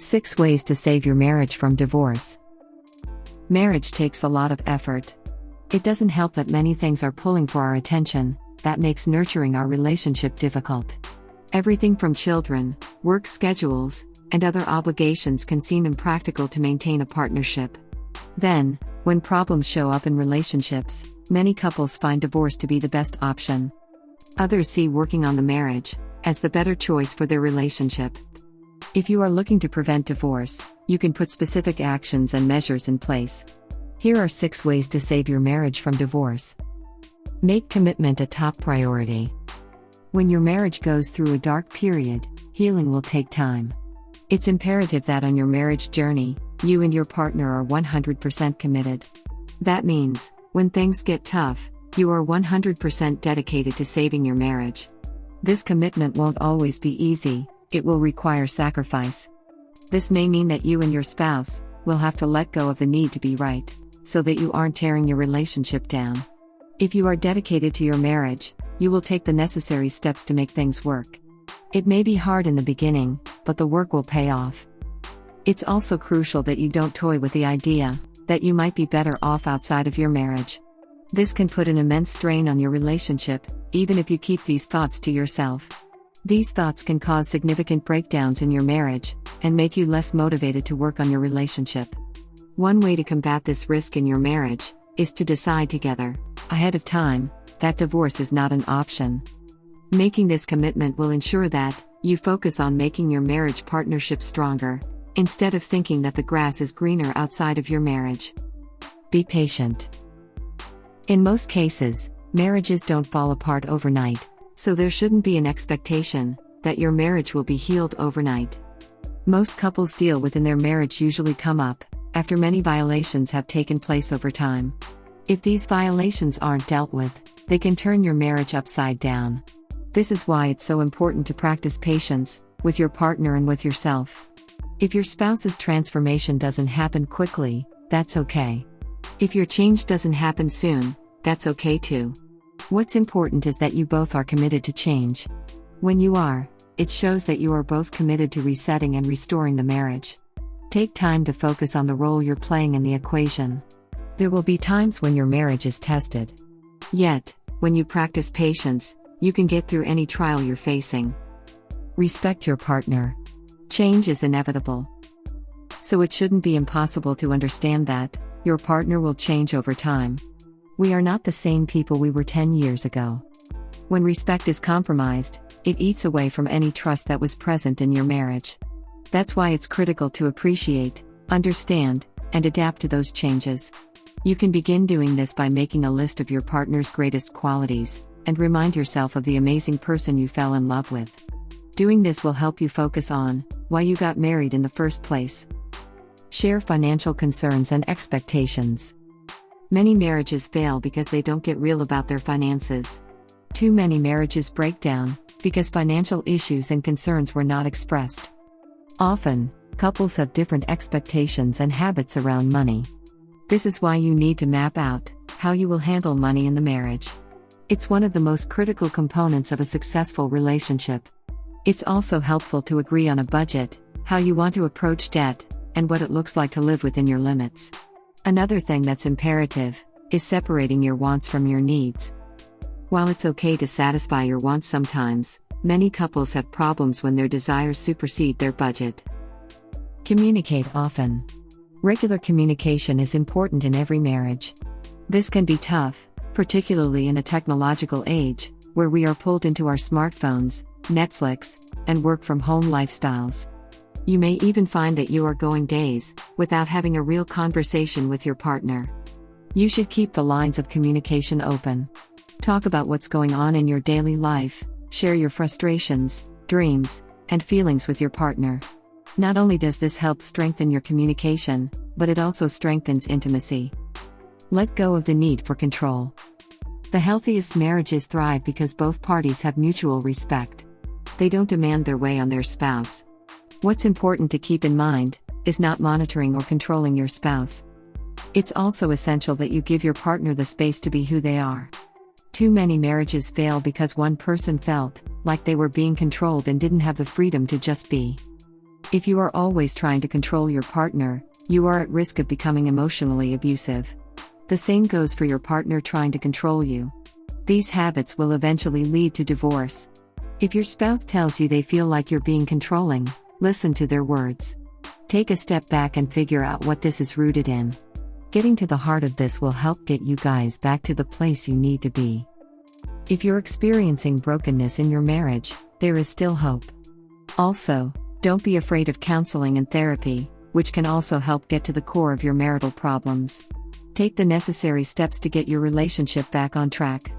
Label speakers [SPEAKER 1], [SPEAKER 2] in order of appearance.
[SPEAKER 1] 6 Ways to Save Your Marriage from Divorce. Marriage takes a lot of effort. It doesn't help that many things are pulling for our attention, that makes nurturing our relationship difficult. Everything from children, work schedules, and other obligations can seem impractical to maintain a partnership. Then, when problems show up in relationships, many couples find divorce to be the best option. Others see working on the marriage as the better choice for their relationship. If you are looking to prevent divorce, you can put specific actions and measures in place. Here are 6 ways to save your marriage from divorce. Make commitment a top priority. When your marriage goes through a dark period, healing will take time. It's imperative that on your marriage journey, you and your partner are 100% committed. That means, when things get tough, you are 100% dedicated to saving your marriage. This commitment won't always be easy, it will require sacrifice. This may mean that you and your spouse will have to let go of the need to be right, so that you aren't tearing your relationship down. If you are dedicated to your marriage, you will take the necessary steps to make things work. It may be hard in the beginning, but the work will pay off. It's also crucial that you don't toy with the idea that you might be better off outside of your marriage. This can put an immense strain on your relationship, even if you keep these thoughts to yourself. These thoughts can cause significant breakdowns in your marriage, and make you less motivated to work on your relationship. One way to combat this risk in your marriage is to decide together, ahead of time, that divorce is not an option. Making this commitment will ensure that you focus on making your marriage partnership stronger, instead of thinking that the grass is greener outside of your marriage. Be patient. In most cases, marriages don't fall apart overnight, so there shouldn't be an expectation that your marriage will be healed overnight. Most couples deal within their marriage usually come up after many violations have taken place over time. If these violations aren't dealt with, they can turn your marriage upside down. This is why it's so important to practice patience with your partner and with yourself. If your spouse's transformation doesn't happen quickly, that's okay. If your change doesn't happen soon, that's okay too. What's important is that you both are committed to change. When you are, it shows that you are both committed to resetting and restoring the marriage. Take time to focus on the role you're playing in the equation. There will be times when your marriage is tested. Yet, when you practice patience, you can get through any trial you're facing. Respect your partner. Change is inevitable. So it shouldn't be impossible to understand that your partner will change over time. We are not the same people we were 10 years ago. When respect is compromised, it eats away from any trust that was present in your marriage. That's why it's critical to appreciate, understand, and adapt to those changes. You can begin doing this by making a list of your partner's greatest qualities, and remind yourself of the amazing person you fell in love with. Doing this will help you focus on why you got married in the first place. Share financial concerns and expectations. Many marriages fail because they don't get real about their finances. Too many marriages break down because financial issues and concerns were not expressed. Often, couples have different expectations and habits around money. This is why you need to map out how you will handle money in the marriage. It's one of the most critical components of a successful relationship. It's also helpful to agree on a budget, how you want to approach debt, and what it looks like to live within your limits. Another thing that's imperative is separating your wants from your needs. While it's okay to satisfy your wants sometimes, many couples have problems when their desires supersede their budget. Communicate often. Regular communication is important in every marriage. This can be tough, particularly in a technological age, where we are pulled into our smartphones, Netflix, and work-from-home lifestyles. You may even find that you are going days without having a real conversation with your partner. You should keep the lines of communication open. Talk about what's going on in your daily life, share your frustrations, dreams, and feelings with your partner. Not only does this help strengthen your communication, but it also strengthens intimacy. Let go of the need for control. The healthiest marriages thrive because both parties have mutual respect. They don't demand their way on their spouse. What's important to keep in mind is not monitoring or controlling your spouse. It's also essential that you give your partner the space to be who they are. Too many marriages fail because one person felt like they were being controlled and didn't have the freedom to just be. If you are always trying to control your partner, you are at risk of becoming emotionally abusive. The same goes for your partner trying to control you. These habits will eventually lead to divorce. If your spouse tells you they feel like you're being controlling, listen to their words. Take a step back and figure out what this is rooted in. Getting to the heart of this will help get you guys back to the place you need to be. If you're experiencing brokenness in your marriage, there is still hope. Also, don't be afraid of counseling and therapy, which can also help get to the core of your marital problems. Take the necessary steps to get your relationship back on track.